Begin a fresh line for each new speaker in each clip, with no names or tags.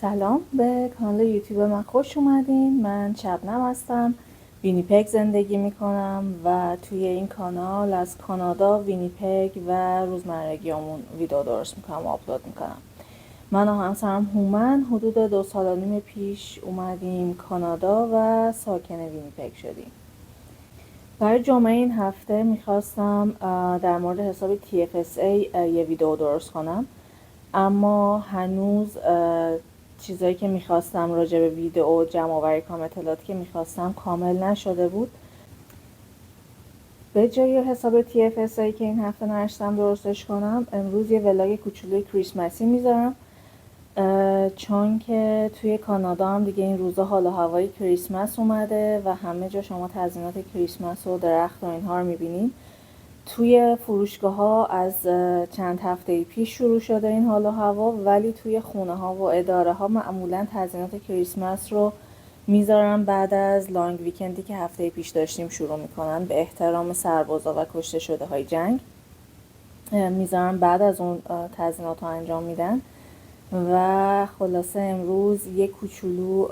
سلام، به کانال یوتیوب من خوش اومدین. من شبنم هستم، وینیپگ زندگی میکنم و توی این کانال از کانادا، وینیپگ و روزمرگیامون ویدیو درست میکنم و آپلود میکنم. من و همسرم هومن حدود 2.5 سال پیش اومدیم کانادا و ساکن وینیپگ شدیم. برای جمعه این هفته میخواستم در مورد حساب TFSA یه ویدیو درست کنم، اما هنوز چیزایی که میخواستم راجع به ویدیو جمع آوری کنم، اطلاعاتی که میخواستم کامل نشده بود. به جای حساب TFSA که این هفته نرسیدم درستش کنم، امروز یه ولاگ کوچولوی کریسمسی میذارم، چون که توی کانادا هم دیگه این روزا حال و هوای کریسمس اومده و همه جا شما تزیینات کریسمس و درخت و اینها رو میبینین. توی فروشگاه‌ها از چند هفته پیش شروع شده این حال و هوا، ولی توی خونه‌ها و اداره‌ها معمولاً تزیینات کریسمس رو میذارن بعد از لانگ ویکندی که هفته پیش داشتیم شروع میکنن، به احترام سربازا و کشته شده های جنگ میذارن، بعد از اون تزیینات رو انجام میدن. و خلاصه امروز یه کوچولو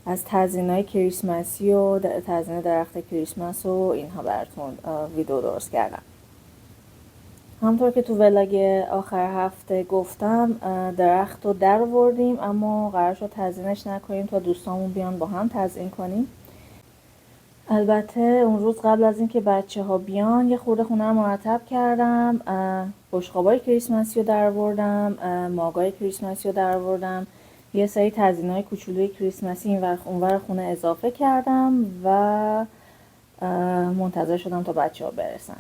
از تزیینای کریسمسی و تزیین درخت کریسمس و اینها براتون ویدیو درست کردم. همطور که تو ولاگ آخر هفته گفتم، درخت رو در آوردیم، اما قرار شد تزیینش نکنیم تا دوستامون بیان با هم تزیین کنیم. البته اون روز قبل از اینکه بچه‌ها بیان یه خورده خونه رو مرتب کردم، بشقابای کریسمسی رو در آوردم، ماگای کریسمسی رو در آوردم، یه سری تزیینای کوچولوی کریسمسی اینور اونور خونه اضافه کردم و منتظر شدم تا بچه‌ها برسن.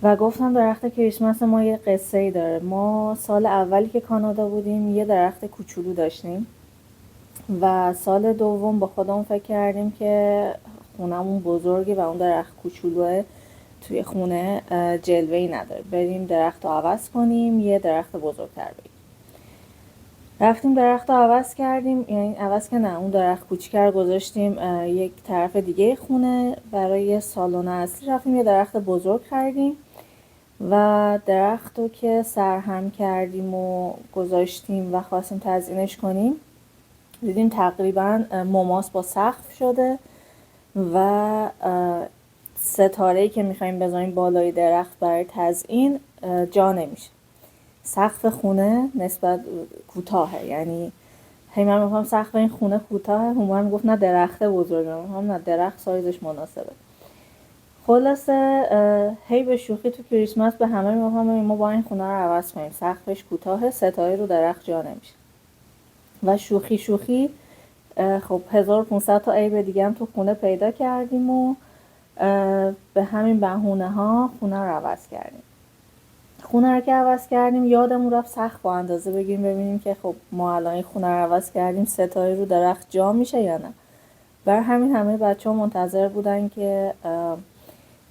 و گفتم درخت کریسمس ما یه قصه‌ای داره. ما سال اولی که کانادا بودیم یه درخت کوچولو داشتیم و سال دوم با خودمون فکر کردیم که خونمون بزرگه و اون درخت کوچولوه توی خونه جلوه‌ای نداره، بریم درخت رو عوض کنیم، یه درخت بزرگتر بگیریم. رفتیم درخت رو عوض کردیم، یعنی عوض که نه، اون درخت کوچیک‌تر گذاشتیم یک طرف دیگه خونه. برای سالن اصلی رفتیم یه درخت بزرگ خریدیم و درخت رو که سرهم کردیم و گذاشتیم و خواستیم تزیینش کنیم، دیدیم تقریبا مماس با سقف شده و ستاره‌ای که می‌خوایم بذاریم بالای درخت برای تزیین جا نمیشه. سقف خونه نسبت کوتاهه، یعنی هی من میگم سقف این خونه کوتاهه، هومن میگفت نه درخت بزرگه، میگم نه درخت سایزش مناسبه. خلاصه هی به شوخی تو کریسمس به همه میگم ما با این خونه رو عوض کنیم، سقفش کوتاهه، ستاره رو درخت جا نمیشه. و شوخی خب 1500 تا عیب دیگه هم تو خونه پیدا کردیم و به همین بهونه ها خونه رو عوض کردیم. خونه رو که عوض کردیم یادمون رفت سقف با اندازه بگیریم ببینیم که خب ما الان این خونه رو عوض کردیم ستاره رو درخت جا میشه یا نه. بر همین همه بچه‌ها منتظر بودن که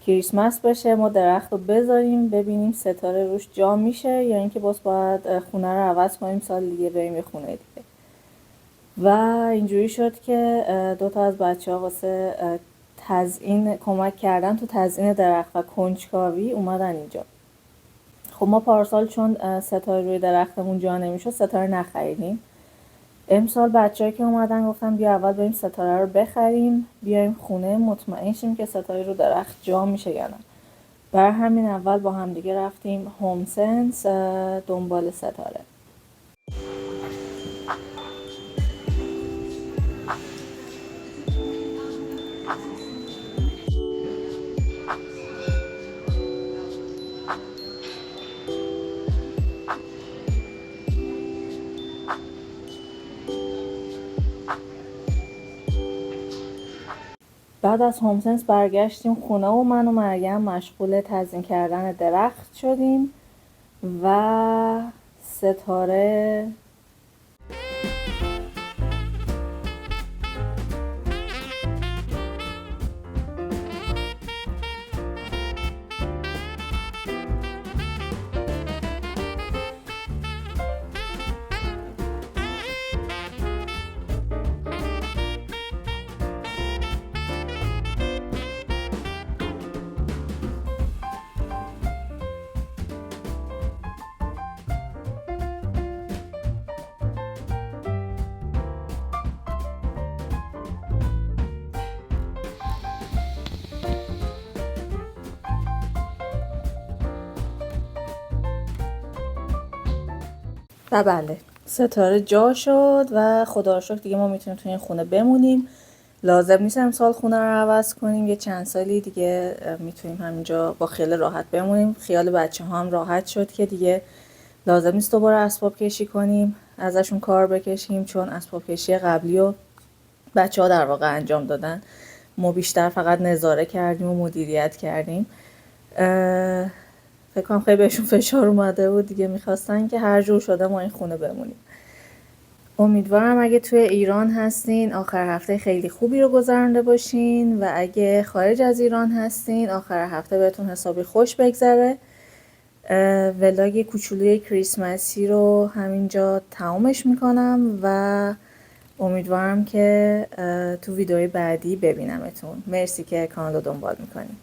کریسمس بشه، ما درخت رو بذاریم ببینیم ستاره روش جا میشه یا اینکه باید خونه رو عوض کنیم سال دیگه بریم یه خونه دیگه. و اینجوری شد که 2 تا از بچه‌ها واسه تزیین کمک کردن تو تزیین درخت و کنجکاوی اومدن اینجا. خب ما پارسال چون ستاره روی درختمون جا نمیشد ستاره نخریدیم. امسال بچه‌ها که اومدن گفتن بیا اول بریم ستاره رو بخریم بیایم خونه مطمئن شیم که ستاره رو درخت جا میشه یا نه. بر همین اول با هم دیگه رفتیم هوم سنس دنبال ستاره. بعد از هومسنس برگشتیم خونه و من و مریم مشغول تزیین کردن درخت شدیم و ستاره و بله ستاره جا شد و خدا رو شکر دیگه ما میتونیم توی این خونه بمونیم. لازم نیست امسال خونه رو عوض کنیم، یه چند سالی دیگه میتونیم همینجا با خیال راحت بمونیم. خیال بچه ها هم راحت شد که دیگه لازم نیست دوباره اسباب کشی کنیم، ازشون کار بکشیم، چون اسباب کشی قبلی رو بچه ها در واقع انجام دادن، ما بیشتر فقط نظاره کردیم و مدیریت کردیم. فکر کنم خیلی بهشون فشار اومده بود دیگه، میخواستن که هر جور شده ما این خونه بمونیم. امیدوارم اگه توی ایران هستین آخر هفته خیلی خوبی رو گذرانده باشین و اگه خارج از ایران هستین آخر هفته بهتون حسابی خوش بگذره. ولاگ کوچولوی کریسمسی رو همینجا تمامش میکنم و امیدوارم که تو ویدیوی بعدی ببینمتون. مرسی که کانال رو دنبال میکنین.